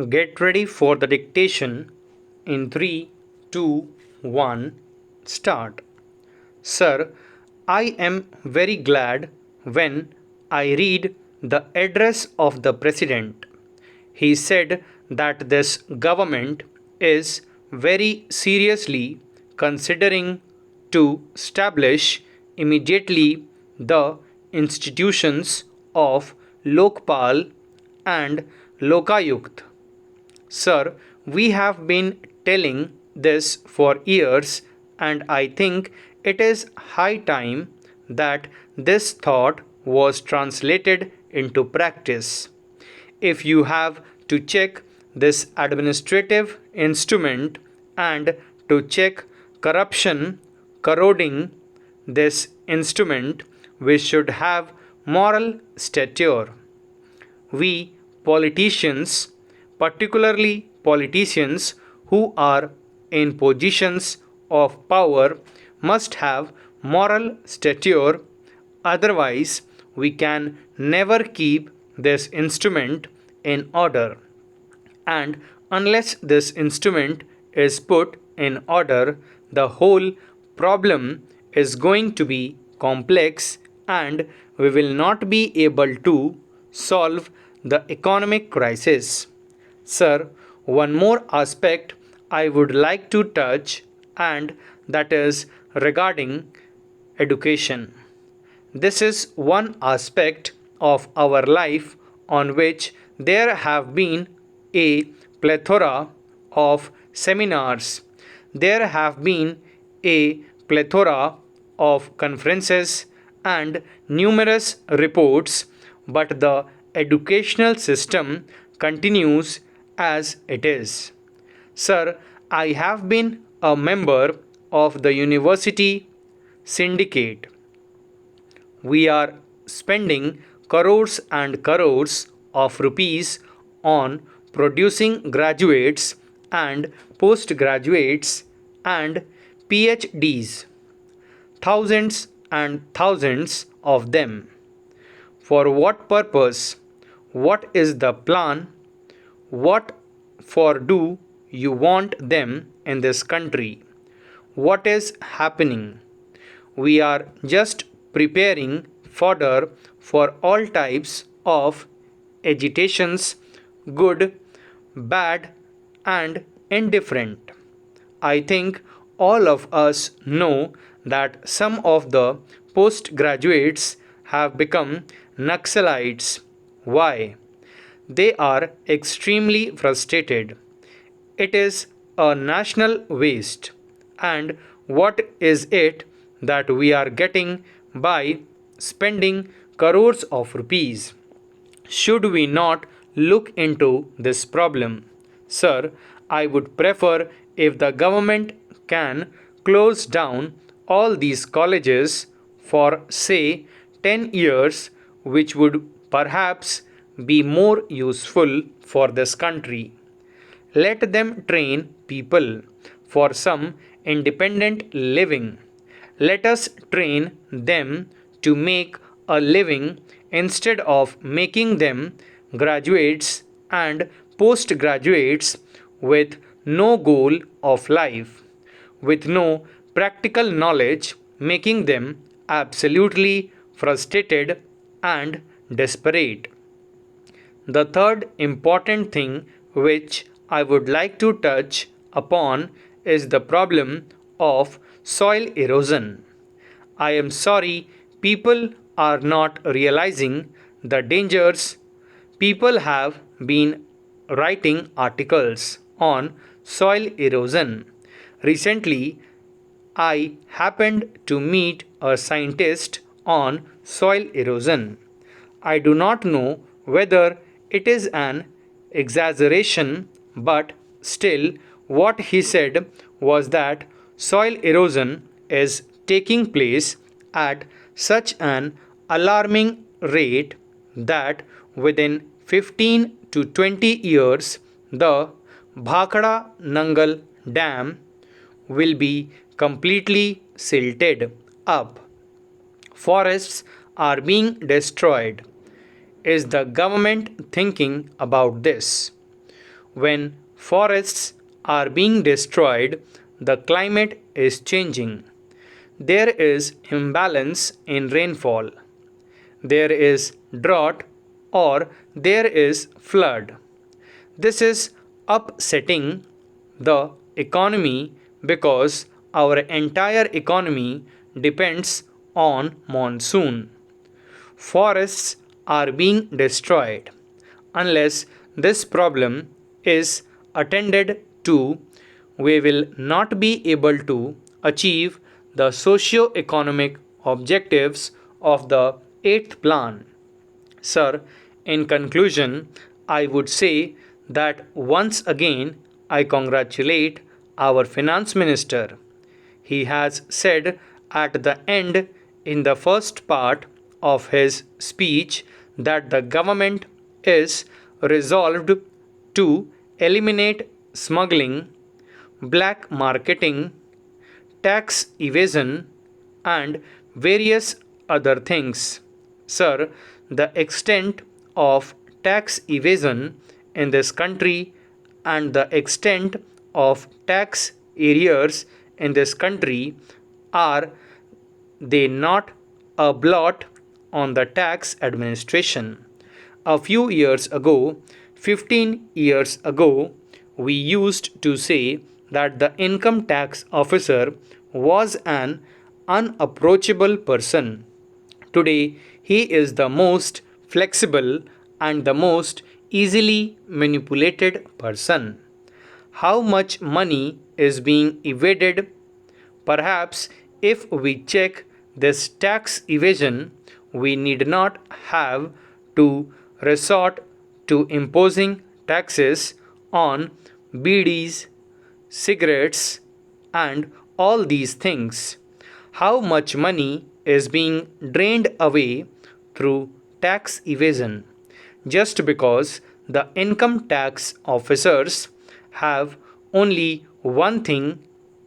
Get ready for the dictation in 3, 2, 1, start. Sir, I am very glad when I read the address of the President. He said that this government is very seriously considering to establish immediately the institutions of Lokpal and Lokayukt. Sir, we have been telling this for years, and I think it is high time that this thought was translated into practice. If you have to check this administrative instrument and to check corruption corroding this instrument, we should have moral stature. We politicians, particularly politicians who are in positions of power, must have moral stature, otherwise, we can never keep this instrument in order. And unless this instrument is put in order, the whole problem is going to be complex and we will not be able to solve the economic crisis. Sir, one more aspect I would like to touch, and that is regarding education. This is one aspect of our life on which there have been a plethora of seminars. There have been a plethora of conferences and numerous reports, but the educational system continues as it is. Sir, I have been a member of the university syndicate. We are spending crores and crores of rupees on producing graduates and postgraduates and PhDs, thousands and thousands of them. For what purpose? What is the plan? What for do you want them in this country? What is happening? We are just preparing fodder for all types of agitations, good, bad, and indifferent. I think all of us know that some of the postgraduates have become Naxalites. Why? They are extremely frustrated. It is a national waste. And what is it that we are getting by spending crores of rupees? Should we not look into this problem? Sir, I would prefer if the government can close down all these colleges for, say, 10 years, which would perhaps be more useful for this country. Let them train people for some independent living. Let us train them to make a living instead of making them graduates and postgraduates with no goal of life, with no practical knowledge, making them absolutely frustrated and desperate. The third important thing which I would like to touch upon is the problem of soil erosion. I am sorry people are not realizing the dangers. People have been writing articles on soil erosion. Recently, I happened to meet a scientist on soil erosion. I do not know whether it is an exaggeration, but still, what he said was that soil erosion is taking place at such an alarming rate that within 15 to 20 years, the Bhakra Nangal Dam will be completely silted up. Forests are being destroyed. Is the government thinking about this? When forests are being destroyed, the climate is changing. There is imbalance in rainfall. There is drought or there is flood. This is upsetting the economy because our entire economy depends on monsoon. Forests are being destroyed. Unless this problem is attended to, we will not be able to achieve the socio-economic objectives of the 8th plan. Sir, in conclusion, I would say that once again I congratulate our finance minister. He has said at the end in the first part of his speech that the government is resolved to eliminate smuggling, black marketing, tax evasion, and various other things. Sir, the extent of tax evasion in this country and the extent of tax arrears in this country, are they not a blot on the tax administration? A few years ago, 15 years ago, we used to say that the income tax officer was an unapproachable person. Today, he is the most flexible and the most easily manipulated person. How much money is being evaded? Perhaps if we check this tax evasion, we need not have to resort to imposing taxes on BDs, cigarettes, and all these things. How much money is being drained away through tax evasion just because the income tax officers have only one thing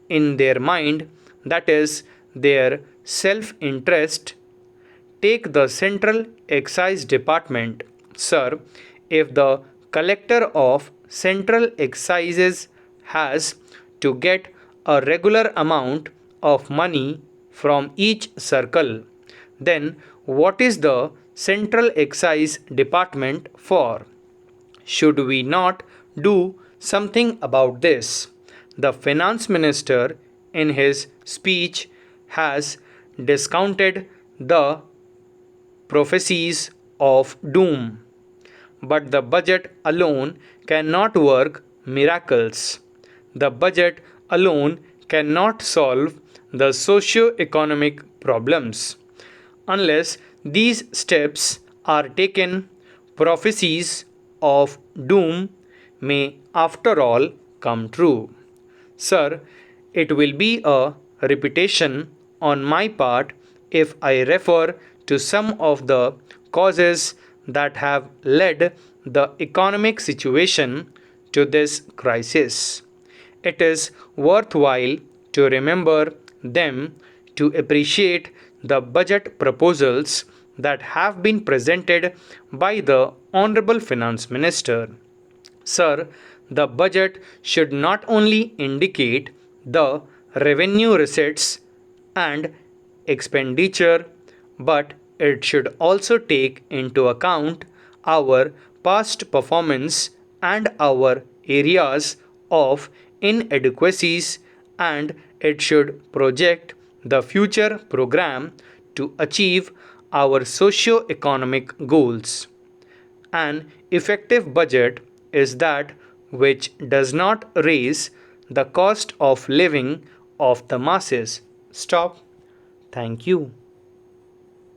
in their mind, that is their self interest. Take the Central Excise Department. Sir, if the collector of Central Excises has to get a regular amount of money from each circle, then what is the Central Excise Department for? Should we not do something about this? The finance minister, in his speech, has discounted the prophecies of doom. But the budget alone cannot work miracles. The budget alone cannot solve the socio-economic problems. Unless these steps are taken, prophecies of doom may after all come true. Sir, it will be a repetition on my part if I refer to some of the causes that have led the economic situation to this crisis. It is worthwhile to remember them to appreciate the budget proposals that have been presented by the Honorable Finance Minister. Sir, the budget should not only indicate the revenue receipts and expenditure, but it should also take into account our past performance and our areas of inadequacies, and it should project the future program to achieve our socio-economic goals. An effective budget is that which does not raise the cost of living of the masses. Stop. Thank you.